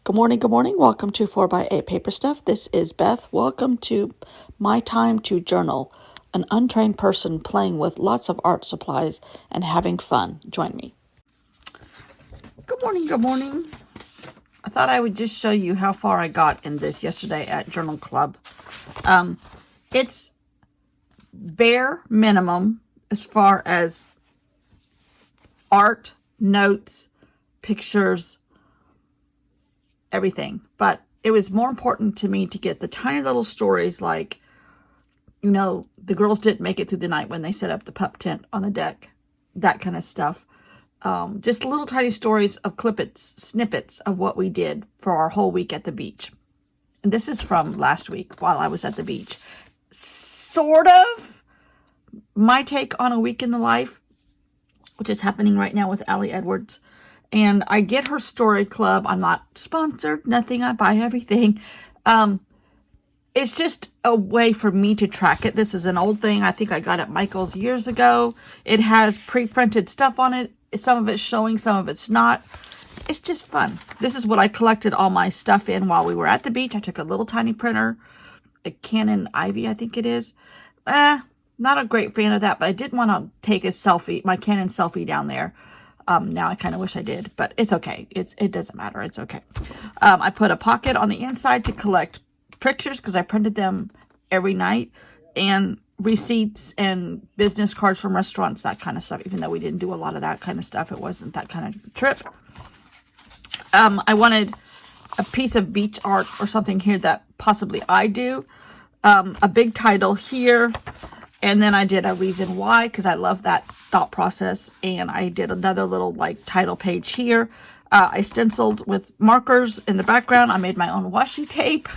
Good morning, good morning. Welcome to 4x8 Paper Stuff. This is Beth. Welcome to my time to journal. An untrained person playing with lots of art supplies and having fun. Join me. Good morning, good morning. I thought I would just show you how far I got in this yesterday at Journal Club. It's bare minimum as far as art, notes, pictures, everything, but it was more important to me to get the tiny little stories like, you know, the girls didn't make it through the night when they set up the pup tent on the deck, that kind of stuff. Just little tiny stories of snippets of what we did for our whole week at the beach. And this is from last week while I was at the beach. Sort of my take on a week in the life, which is happening right now with Allie Edwards. And I get her story club. I'm not sponsored, nothing. I buy everything. It's just a way for me to track it. This is an old thing. I think I got at Michael's years ago. It has pre-printed stuff on it. Some of it's showing, some of it's not. It's just fun. This is what I collected all my stuff in while we were at the beach. I took a little tiny printer, a Canon Ivy, I think it is. Not a great fan of that, but I didn't want to take a selfie, my Canon selfie down there. Now I kind of wish I did, but it's okay. It doesn't matter. It's okay. I put a pocket on the inside to collect pictures because I printed them every night, and receipts and business cards from restaurants, that kind of stuff. Even though we didn't do a lot of that kind of stuff, it wasn't that kind of trip. I wanted a piece of beach art or something here that possibly I do. A big title here. And then I did a reason why, because I love that thought process. And I did another little like title page here. I stenciled with markers in the background. I made my own washi tape.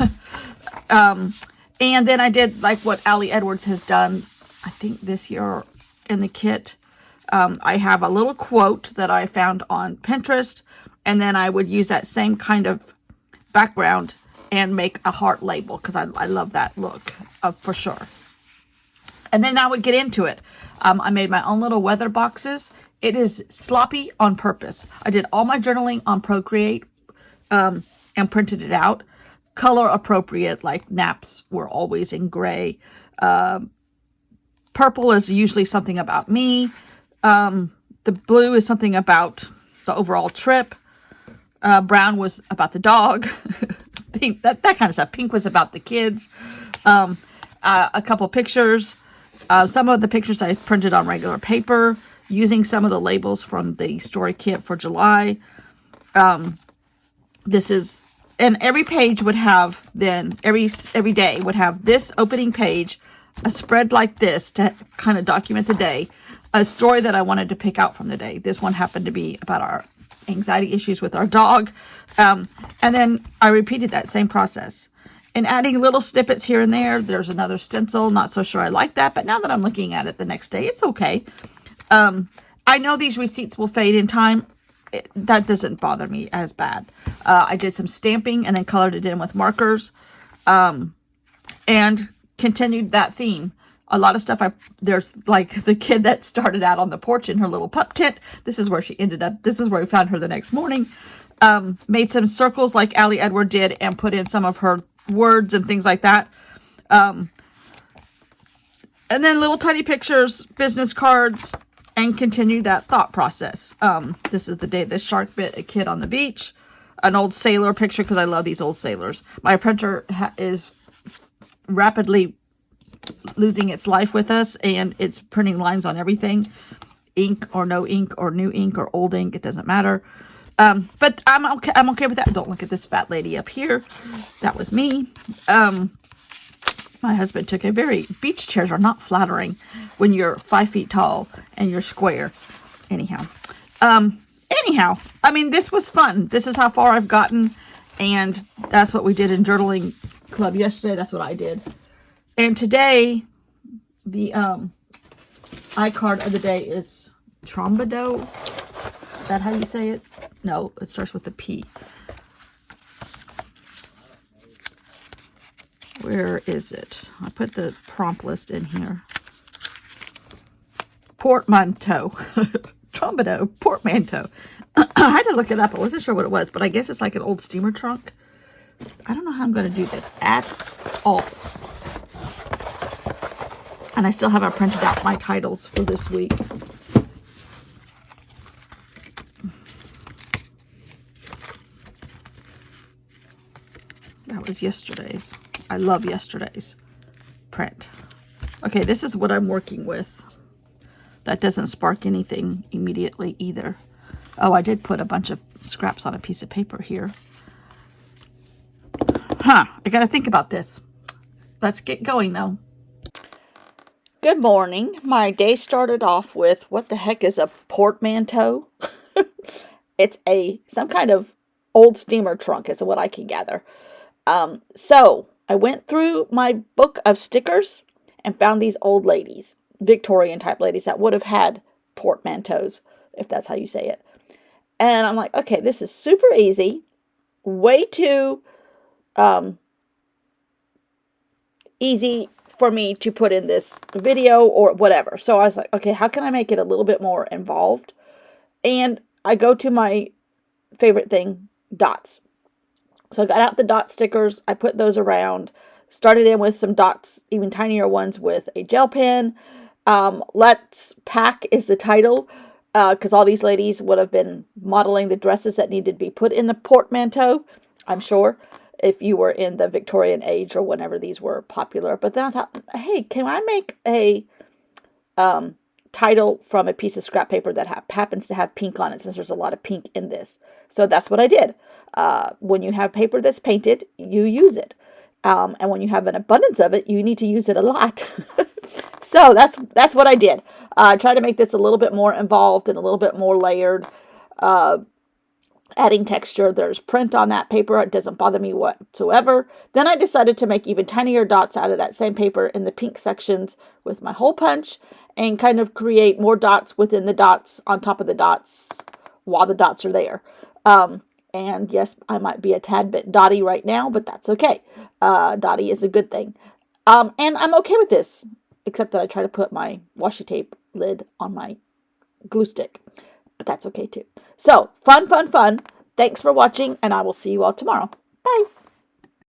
And then I did like what Allie Edwards has done, I think this year in the kit. I have a little quote that I found on Pinterest. And then I would use that same kind of background and make a heart label, because I love that look for sure. And then I would get into it. I made my own little weather boxes. It is sloppy on purpose. I did all my journaling on Procreate and printed it out. Color appropriate, like naps were always in gray. Purple is usually something about me. The blue is something about the overall trip. Brown was about the dog. Pink, that kind of stuff. Pink was about the kids. A couple pictures. Some of the pictures I printed on regular paper, using some of the labels from the story kit for July. This is, and every page would have then, every day would have this opening page, a spread like this to kind of document the day, a story that I wanted to pick out from the day. This one happened to be about our anxiety issues with our dog. And then I repeated that same process. And adding little snippets here and there. There's another stencil. Not so sure I like that. But now that I'm looking at it the next day, it's okay. I know these receipts will fade in time. That doesn't bother me as bad. I did some stamping and then colored it in with markers. And continued that theme. A lot of stuff, there's like the kid that started out on the porch in her little pup tent. This is where she ended up. This is where we found her the next morning. Made some circles like Allie Edward did and put in some of her words and things like that. And then little tiny pictures, business cards, and continue that thought process. This is the day the shark bit a kid on the beach. An old sailor picture, because I love these old sailors. My printer is rapidly losing its life with us, and it's printing lines on everything. Ink or no ink, or new ink or old ink, it doesn't matter. But I'm okay with that. Don't look at this fat lady up here. That was me. My husband took a beach chairs are not flattering when you're 5 feet tall and you're square. Anyhow, I mean, this was fun. This is how far I've gotten. And that's what we did in Journaling Club yesterday. That's what I did. And today, the ICAD of the day is Trombado. Is that how you say it? No, it starts with a P. Where is it? I put the prompt list in here. Portmanteau. Trombado, portmanteau. I had to look it up. I wasn't sure what it was, but I guess it's like an old steamer trunk. I don't know how I'm going to do this at all. And I still haven't printed out my titles for this week. That was yesterday's. I love yesterday's print. Okay, this is what I'm working with. That doesn't spark anything immediately either. Oh, I did put a bunch of scraps on a piece of paper here. I gotta think about this. Let's get going though. Good morning. My day started off with, what the heck is a portmanteau? It's some kind of old steamer trunk is what I can gather. So I went through my book of stickers and found these old ladies, Victorian type ladies that would have had portmanteaus, if that's how you say it. And I'm like, okay, this is super easy, way too easy for me to put in this video or whatever. So I was like, okay, how can I make it a little bit more involved? And I go to my favorite thing, dots. So I got out the dot stickers. I put those around. Started in with some dots, even tinier ones with a gel pen. Let's Pack is the title because all these ladies would have been modeling the dresses that needed to be put in the portmanteau, I'm sure, if you were in the Victorian age or whenever these were popular. But then I thought, hey, can I make a title from a piece of scrap paper that happens to have pink on it, since there's a lot of pink in this? So that's what I did. When you have paper that's painted, you use it. And when you have an abundance of it, you need to use it a lot. So that's what I did. I tried to make this a little bit more involved and a little bit more layered, adding texture. There's print on that paper. It doesn't bother me whatsoever. Then I decided to make even tinier dots out of that same paper in the pink sections with my hole punch and kind of create more dots within the dots on top of the dots while the dots are there. And yes, I might be a tad bit dotty right now, but that's okay. Dotty is a good thing. And I'm okay with this, except that I try to put my washi tape lid on my glue stick. But that's okay too. So, fun, fun, fun. Thanks for watching, and I will see you all tomorrow. Bye.